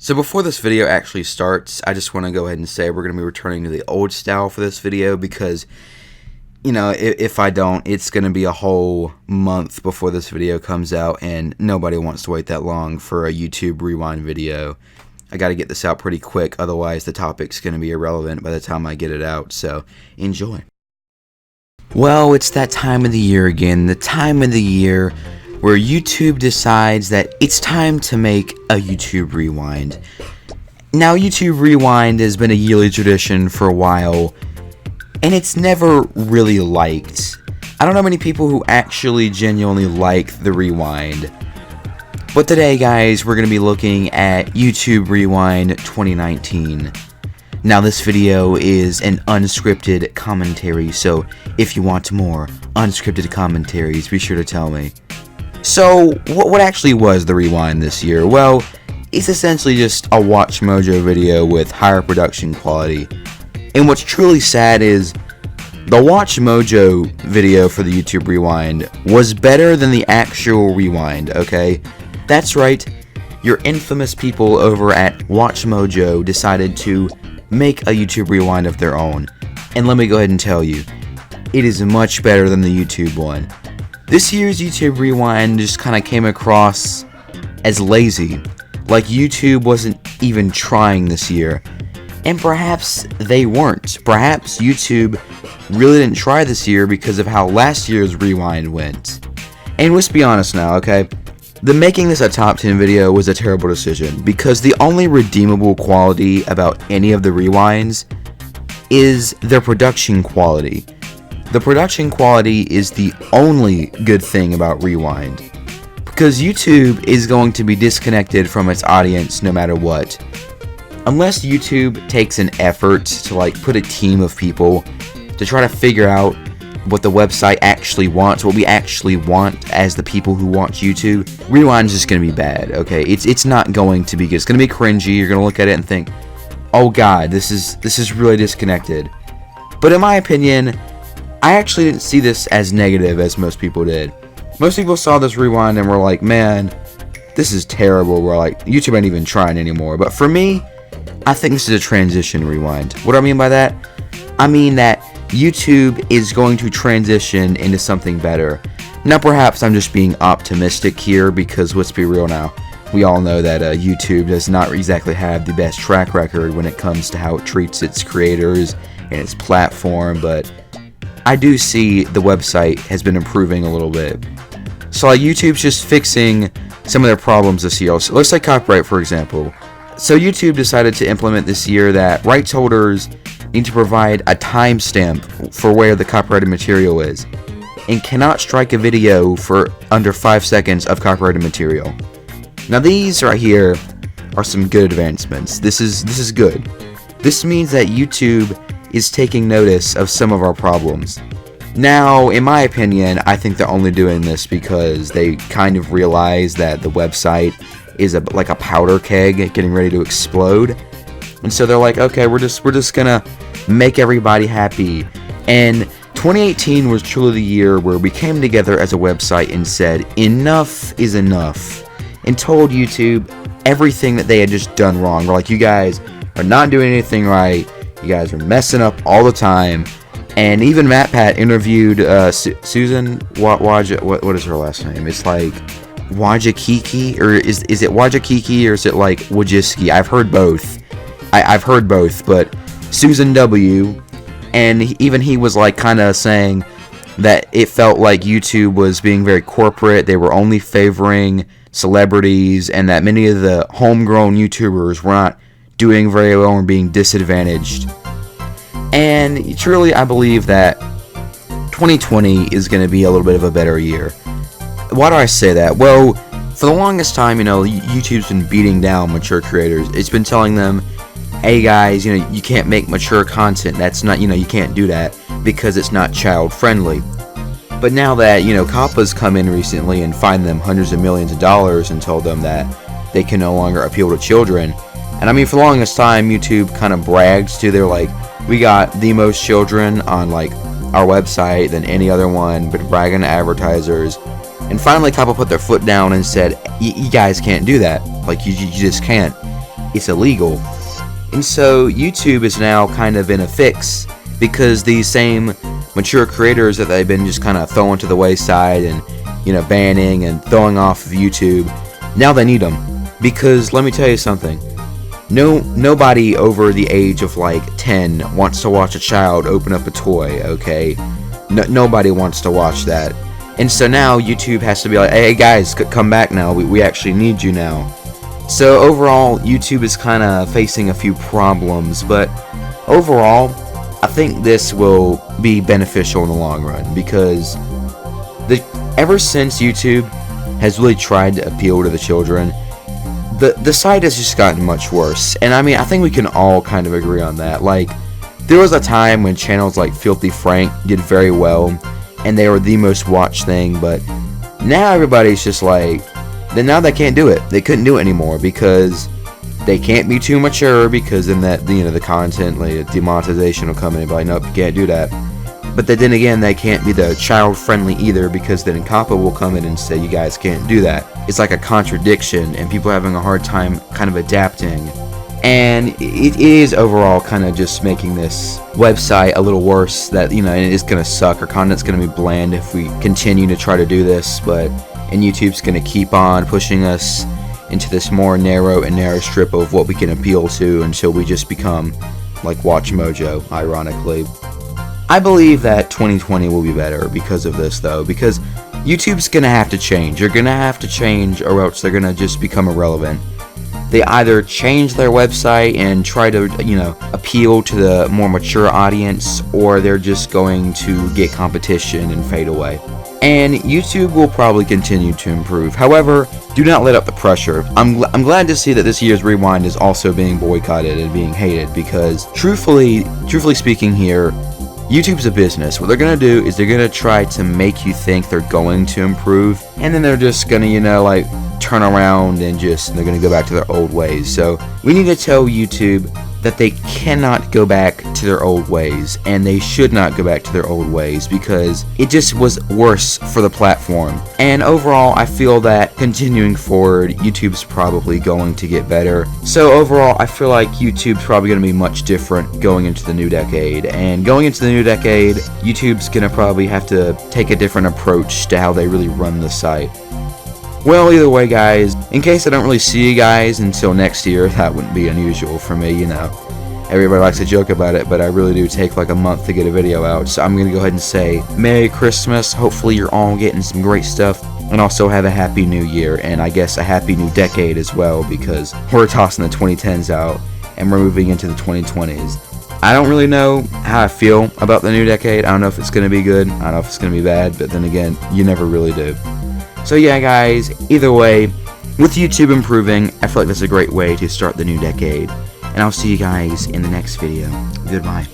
So before this video actually starts, I just want to go ahead and say we're going to be returning to the old style for this video because, you know, if I don't, it's going to be a whole month before this video comes out, and nobody wants to wait that long for a YouTube rewind video. I got to get this out pretty quick, otherwise the topic's going to be irrelevant by the time I get it out, so enjoy. Well, it's that time of the year again, the time of the year where YouTube decides that it's time to make a YouTube Rewind. Now, YouTube Rewind has been a yearly tradition for a while, and it's never really liked. I don't know many people who actually genuinely like the Rewind. But today, guys, we're going to be looking at YouTube Rewind 2019. Now, this video is an unscripted commentary, so if you want more unscripted commentaries, be sure to tell me. So, what actually was the Rewind this year? Well, it's essentially just a Watch Mojo video with higher production quality. And what's truly sad is, the Watch Mojo video for the YouTube Rewind was better than the actual Rewind, okay? That's right, your infamous people over at Watch Mojo decided to make a YouTube Rewind of their own. And let me go ahead and tell you, it is much better than the YouTube one. This year's YouTube Rewind just kind of came across as lazy, like YouTube wasn't even trying this year. And perhaps they weren't. Perhaps YouTube really didn't try this year because of how last year's Rewind went. And let's be honest now, okay? Making this a top 10 video was a terrible decision because the only redeemable quality about any of the Rewinds is their production quality. The production quality is the only good thing about Rewind, because YouTube is going to be disconnected from its audience no matter what. Unless YouTube takes an effort to put a team of people to try to figure out what the website actually wants, what we actually want as the people who watch YouTube, Rewind is just going to be bad, okay? It's not going to be good. It's going to be cringy. You're going to look at it and think, oh god, this is really disconnected. But in my opinion, I actually didn't see this as negative as most people did. Most people saw this Rewind and were like, man, this is terrible. We're like, YouTube ain't even trying anymore. But for me, I think this is a transition Rewind. What do I mean by that? I mean that YouTube is going to transition into something better. Now, perhaps I'm just being optimistic here because let's be real now. We all know that YouTube does not exactly have the best track record when it comes to how it treats its creators and its platform, but I do see the website has been improving a little bit. So YouTube's just fixing some of their problems this year. So let's take copyright, for example. So YouTube decided to implement this year that rights holders need to provide a timestamp for where the copyrighted material is, and cannot strike a video for under 5 seconds of copyrighted material. Now these right here are some good advancements. This is good. This means that YouTube is taking notice of some of our problems. Now, in my opinion, I think they're only doing this because they kind of realize that the website is like a powder keg getting ready to explode. And so they're like, okay, we're just gonna make everybody happy. And 2018 was truly the year where we came together as a website and said, enough is enough. And told YouTube everything that they had just done wrong. We're like, you guys are not doing anything right. You guys are messing up all the time. And even MatPat interviewed Susan what is her last name? It's like Wajakiki, or is it Wajakiki, or is it like Wajiski? I've heard both. I've heard both, but Susan W. And even he was like kind of saying that it felt like YouTube was being very corporate. They were only favoring celebrities, and that many of the homegrown YouTubers were not doing very well and being disadvantaged. And truly, I believe that 2020 is going to be a little bit of a better year. Why do I say that? Well, for the longest time, YouTube's been beating down mature creators. It's been telling them, hey guys, you can't make mature content. That's not, you can't do that because it's not child friendly. But now that, COPPA's come in recently and fined them hundreds of millions of dollars and told them that they can no longer appeal to children. And I mean, for the longest time, YouTube kind of brags too. They're like, we got the most children on our website than any other one, but bragging to advertisers. And finally, COPPA put their foot down and said, you guys can't do that. You just can't. it's illegal. And so YouTube is now kind of in a fix because these same mature creators that they've been just kind of throwing to the wayside and, you know, banning and throwing off of YouTube, now they need them. Because let me tell you something, nobody over the age of like 10 wants to watch a child open up a toy, okay? Nobody wants to watch that. And so now YouTube has to be like, hey guys, come back now, we actually need you now. So overall, YouTube is kind of facing a few problems, but overall, I think this will be beneficial in the long run, because ever since YouTube has really tried to appeal to the children, the site has just gotten much worse. And I mean, I think we can all kind of agree on that. Like, there was a time when channels like Filthy Frank did very well, and they were the most watched thing, but now everybody's just like, now they can't do it. They couldn't do it anymore because they can't be too mature, because then that, you know, the content, like demonetization will come in and be like, nope, you can't do that. But then again, they can't be the child friendly either, because then COPPA will come in and say you guys can't do that. It's like a contradiction, and people are having a hard time kind of adapting. And it is overall kind of just making this website a little worse, that, you know, it's going to suck. Our content's going to be bland if we continue to try to do this, and YouTube's going to keep on pushing us into this more narrow and narrow strip of what we can appeal to until we just become like Watch Mojo, ironically. I believe that 2020 will be better because of this, though, because YouTube's going to have to change. They're going to have to change, or else they're going to just become irrelevant. They either change their website and try to, you know, appeal to the more mature audience, or they're just going to get competition and fade away. And YouTube will probably continue to improve. However, do not let up the pressure. I'm glad to see that this year's Rewind is also being boycotted and being hated, because truthfully speaking here, YouTube's a business. What they're going to do is they're going to try to make you think they're going to improve, and then they're just going to, you know, like, turn around and they're going to go back to their old ways. So we need to tell YouTube that they cannot go back to their old ways, and they should not go back to their old ways, because it just was worse for the platform. And overall, I feel that continuing forward, YouTube's probably going to get better. So overall, I feel like YouTube's probably going to be much different going into the new decade. And going into the new decade, YouTube's going to probably have to take a different approach to how they really run the site. Well, either way, guys, in case I don't really see you guys until next year, that wouldn't be unusual for me, you know. Everybody likes to joke about it, but I really do take like a month to get a video out. So I'm going to go ahead and say Merry Christmas. Hopefully you're all getting some great stuff, and also have a Happy New Year, and I guess a Happy New Decade as well, because we're tossing the 2010s out and we're moving into the 2020s. I don't really know how I feel about the new decade. I don't know if it's going to be good. I don't know if it's going to be bad, but then again, you never really do. So yeah, guys, either way, with YouTube improving, I feel like that's a great way to start the new decade. And I'll see you guys in the next video. Goodbye.